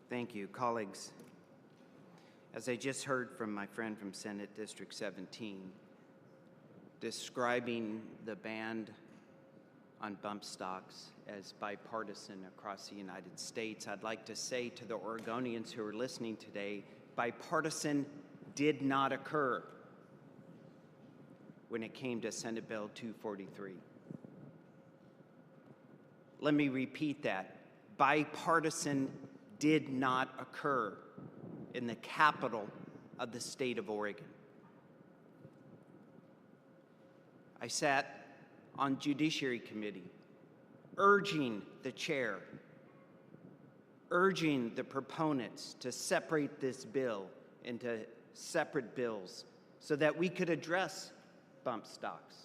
Thank you, colleagues. As I just heard from my friend from Senate District 17, describing the ban on bump stocks as bipartisan across the United States, I'd like to say to the Oregonians who are listening today, bipartisan did not occur when it came to Senate Bill 243. Let me repeat that. Bipartisan did not occur in the capital of the state of Oregon. I sat on Judiciary Committee urging the chair, urging the proponents to separate this bill into separate bills so that we could address bump stocks.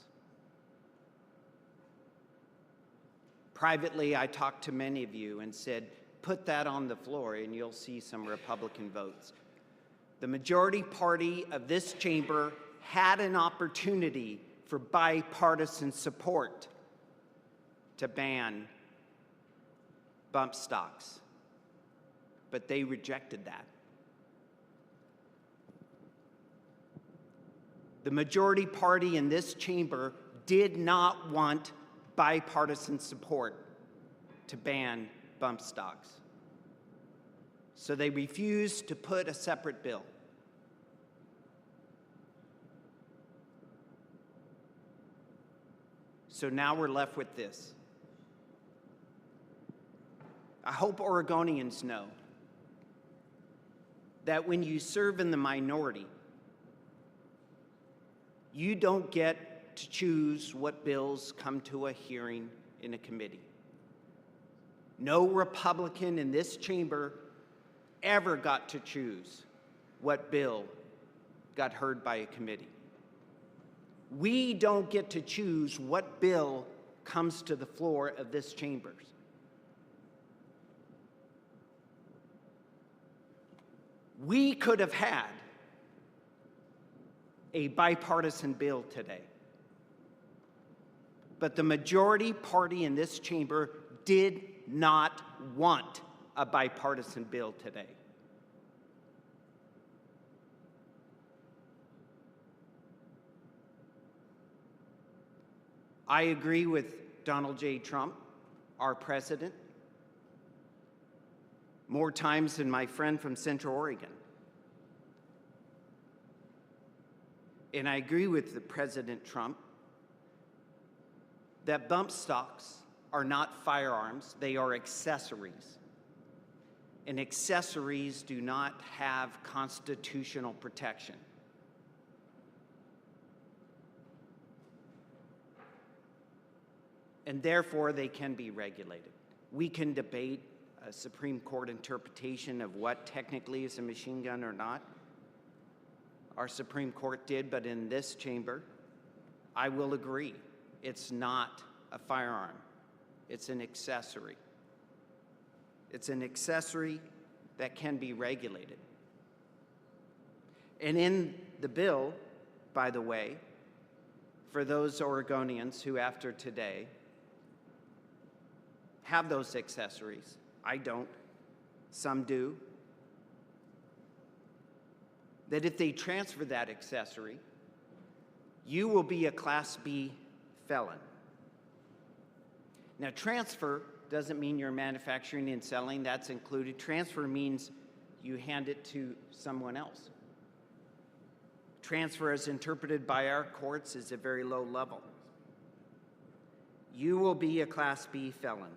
Privately, I talked to many of you and said, put that on the floor and you'll see some Republican votes. The majority party of this chamber had an opportunity for bipartisan support to ban bump stocks, but they rejected that. The majority party in this chamber did not want bipartisan support to ban bump stocks. So they refused to put a separate bill. So now we're left with this. I hope Oregonians know that when you serve in the minority, you don't get to choose what bills come to a hearing in a committee. No Republican in this chamber ever got to choose what bill got heard by a committee. We don't get to choose what bill comes to the floor of this chamber. We could have had a bipartisan bill today, but the majority party in this chamber did not want a bipartisan bill today. I agree with Donald J. Trump, our president, more times than my friend from Central Oregon. And I agree with the President Trump that bump stocks are not firearms, they are accessories. And accessories do not have constitutional protection. And therefore, they can be regulated. We can debate a Supreme Court interpretation of what technically is a machine gun or not. Our Supreme Court did, but in this chamber, I will agree, it's not a firearm. It's an accessory. It's an accessory that can be regulated. And in the bill, by the way, for those Oregonians who after today have those accessories, I don't, some do, that if they transfer that accessory, you will be a Class B felon. Now, transfer doesn't mean you're manufacturing and selling. That's included. Transfer means you hand it to someone else. Transfer, as interpreted by our courts, is a very low level. You will be a Class B felon.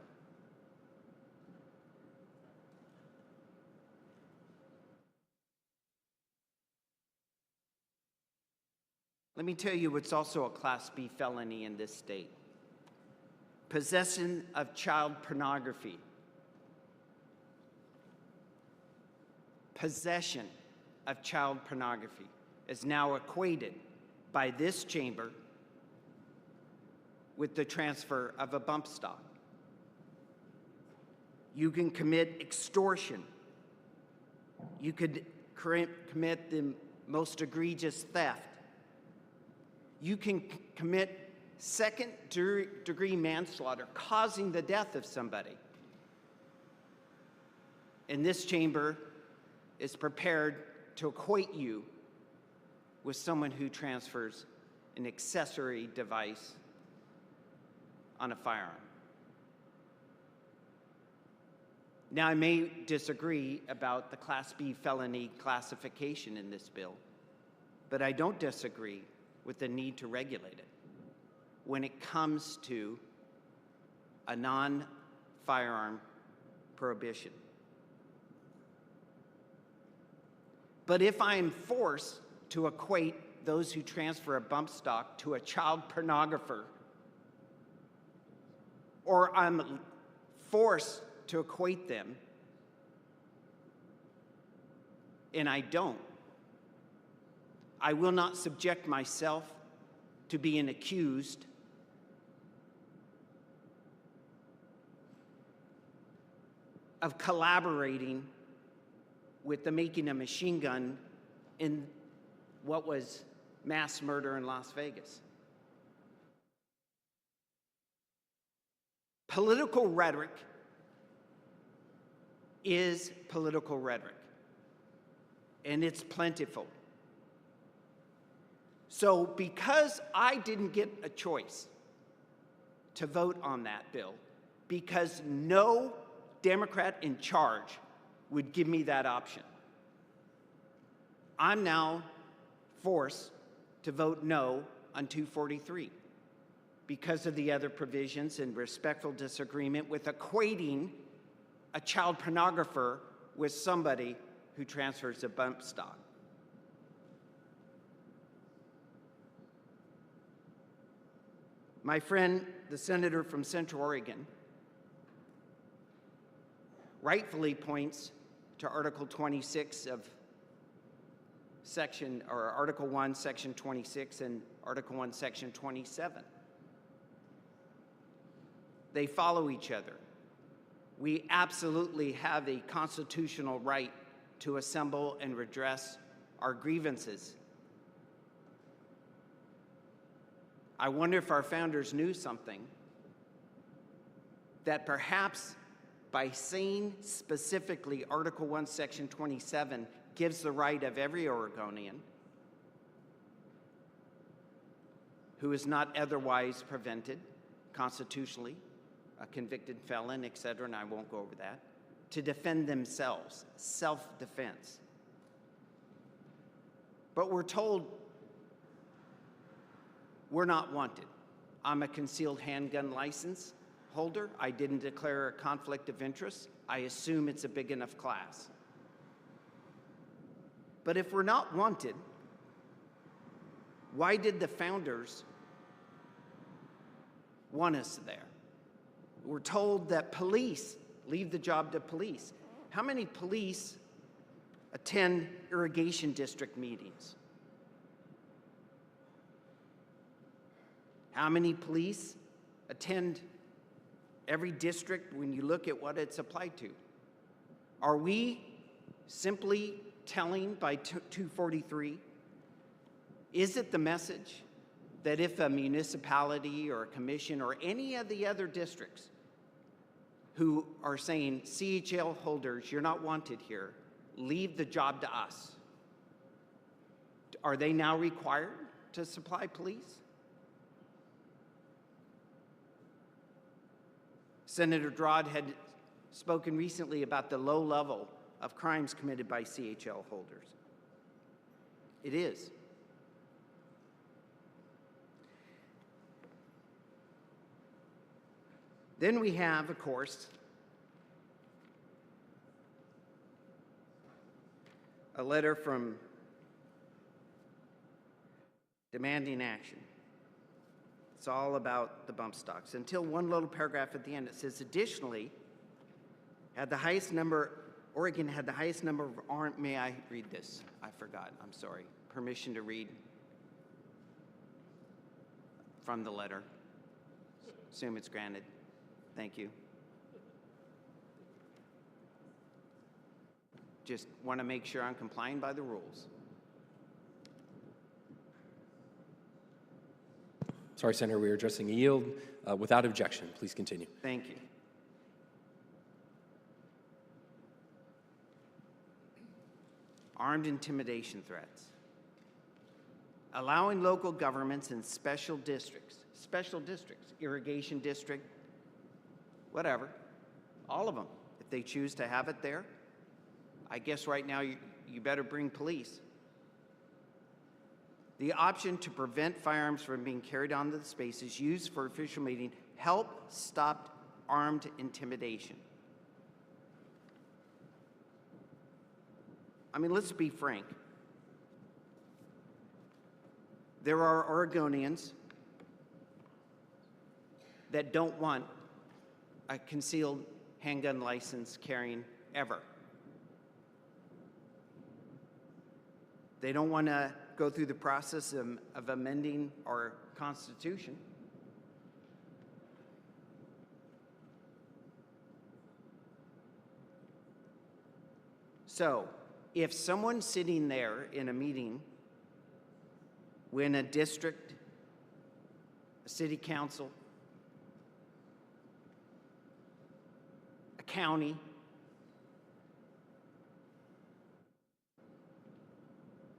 Let me tell you what's also a Class B felony in this state. Possession of child pornography. Possession of child pornography is now equated by this chamber with the transfer of a bump stock. You can commit extortion. You could commit the most egregious theft. You can commit second-degree manslaughter, causing the death of somebody. And this chamber is prepared to equate you with someone who transfers an accessory device on a firearm. Now, I may disagree about the Class B felony classification in this bill, but I don't disagree with the need to regulate it when it comes to a non-firearm prohibition. But if I am forced to equate those who transfer a bump stock to a child pornographer, or I'm forced to equate them, and I don't, I will not subject myself to being accused of collaborating with the making a machine gun in what was mass murder in Las Vegas. Political rhetoric is political rhetoric, and it's plentiful. So because I didn't get a choice to vote on that bill, because no Democrat in charge would give me that option, I'm now forced to vote no on 243 because of the other provisions and respectful disagreement with equating a child pornographer with somebody who transfers a bump stock. My friend, the senator from Central Oregon, rightfully points to Article 26 of Article 1, Section 26, and Article 1, Section 27. They follow each other. We absolutely have a constitutional right to assemble and redress our grievances. I wonder if our founders knew something, that perhaps by saying specifically Article 1, Section 27 gives the right of every Oregonian who is not otherwise prevented constitutionally, a convicted felon, et cetera, and I won't go over that, to defend themselves, self-defense. But we're told we're not wanted. I'm a concealed handgun license holder. I didn't declare a conflict of interest. I assume it's a big enough class. But if we're not wanted, why did the founders want us there? We're told that police, leave the job to police. How many police attend irrigation district meetings? How many police attend every district when you look at what it's applied to? Are we simply telling by 243, is it the message that if a municipality or a commission or any of the other districts who are saying, CHL holders, you're not wanted here, leave the job to us, are they now required to supply police? Senator Dodd had spoken recently about the low level of crimes committed by CHL holders. It is. Then we have, of course, a letter from demanding action. It's all about the bump stocks. Until one little paragraph at the end, it says, additionally, Oregon had the highest number of armed, may I read this? I forgot, I'm sorry. Permission to read from the letter. Assume it's granted. Thank you. Just want to make sure I'm complying by the rules. Sorry, Senator, we are addressing a yield. Without objection, please continue. Thank you. armed intimidation threats, allowing local governments in special districts, irrigation district, whatever, all of them, if they choose to have it there. I guess right now you better bring police. The option to prevent firearms from being carried onto the spaces used for official meeting help stop armed intimidation. I mean, let's be frank. There are Oregonians that don't want a concealed handgun license carrying ever. They don't want to go through the process of amending our Constitution. So, if someone's sitting there in a meeting when a district, a city council, a county,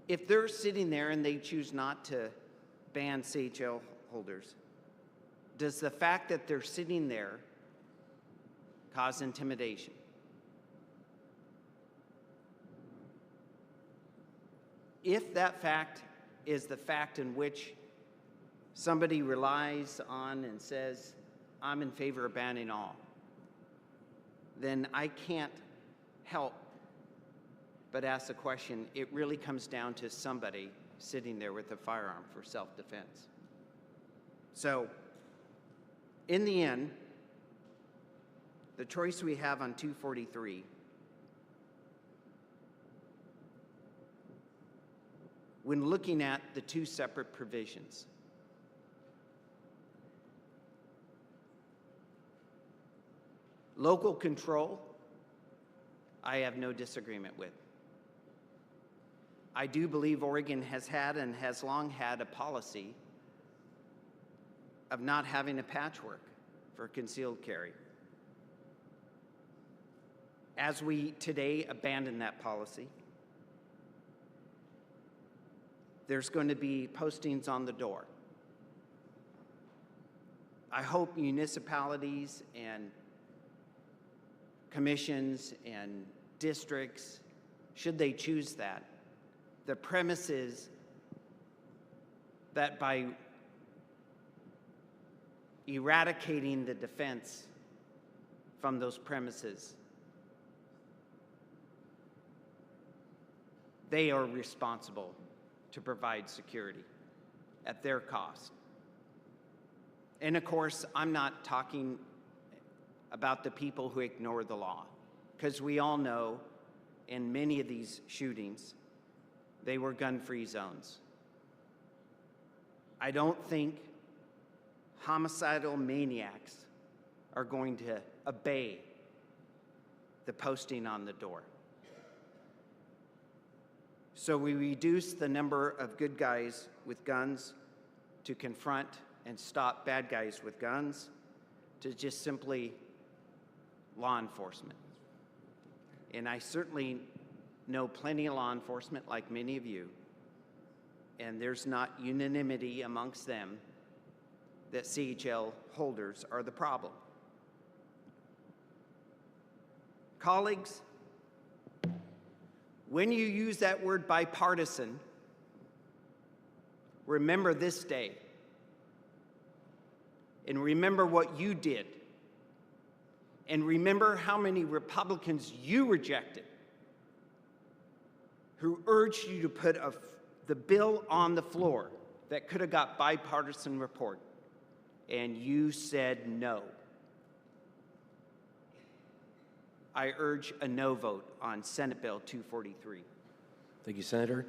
if they're sitting there and they choose not to ban CHL holders, does the fact that they're sitting there cause intimidation? If that fact is the fact in which somebody relies on and says, I'm in favor of banning all, then I can't help but ask the question, it really comes down to somebody sitting there with a firearm for self-defense. So, in the end, the choice we have on 243 when looking at the two separate provisions, local control, I have no disagreement with. I do believe Oregon has had and has long had a policy of not having a patchwork for concealed carry. As we today abandon that policy, there's going to be postings on the door. I hope municipalities and commissions and districts, should they choose that, the premise is that by eradicating the defense from those premises, they are responsible to provide security at their cost. And of course, I'm not talking about the people who ignore the law, because we all know in many of these shootings, they were gun-free zones. I don't think homicidal maniacs are going to obey the posting on the door. So we reduce the number of good guys with guns to confront and stop bad guys with guns to just simply law enforcement. And I certainly know plenty of law enforcement, like many of you, and there's not unanimity amongst them that CHL holders are the problem. Colleagues, when you use that word bipartisan, remember this day, and remember what you did, and remember how many Republicans you rejected who urged you to put the bill on the floor that could have got bipartisan support, and you said no. I urge a no vote on Senate Bill 243. Thank you, Senator.